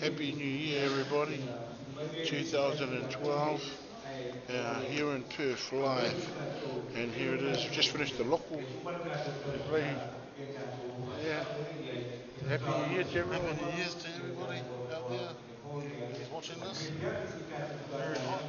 Happy New Year, everybody. 2012. Here in Perth live. And here it is. Just finished the local. Yeah. Happy New Year to everyone. Happy New Year's to everybody out there who's watching this. Very hot.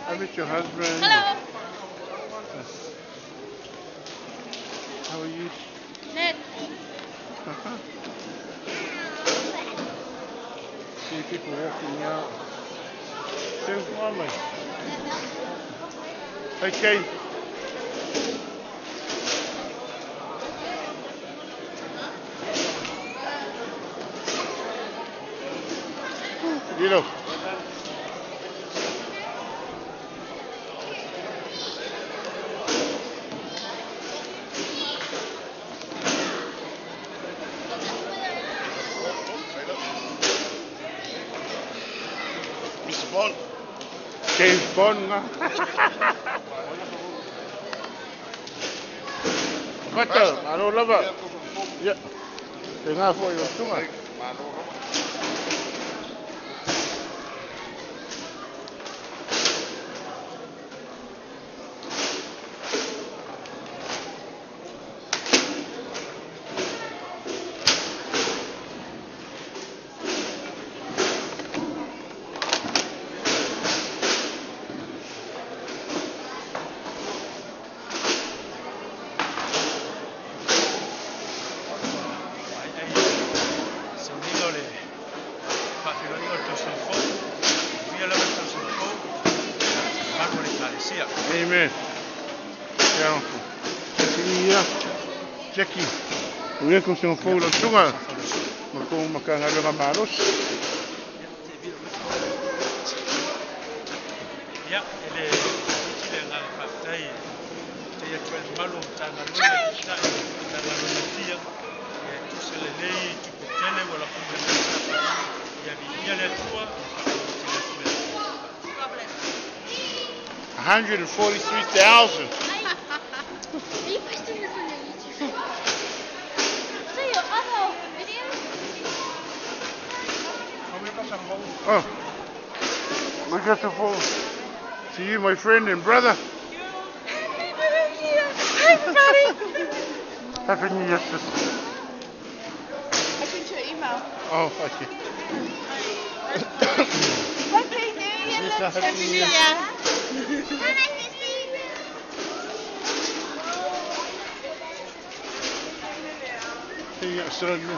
I met your husband. Hello. How are you? Ned. See people walking out. Sounds lovely. Okay. You know. Mr. Bond. James Bond nga. Kata, mano lava. Ya. Tengah po yung tunga. Amen. Yeah. Jackie. We're going to fall on tunga. Makong makangalo nga malos. Ya, ele nga patay. Kaya kwa malo tanga lule kita tanga lule tia. Ya tusele lei tukutele wala kumbe ya binyale tua. 143,000. Are you posting this on your YouTube? So your other video? Oh. Look at the phone. To you, my friend and brother. Happy New Year! Hi everybody! Happy New Year, sister. I sent you an email. Oh, okay. Happy New Year! Yes, Happy New Year! Here you go, Australia.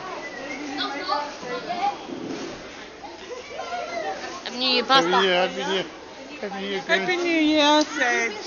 Happy New Year, Happy New Year, Happy New Year. Happy New Year, Happy New Year, Sage.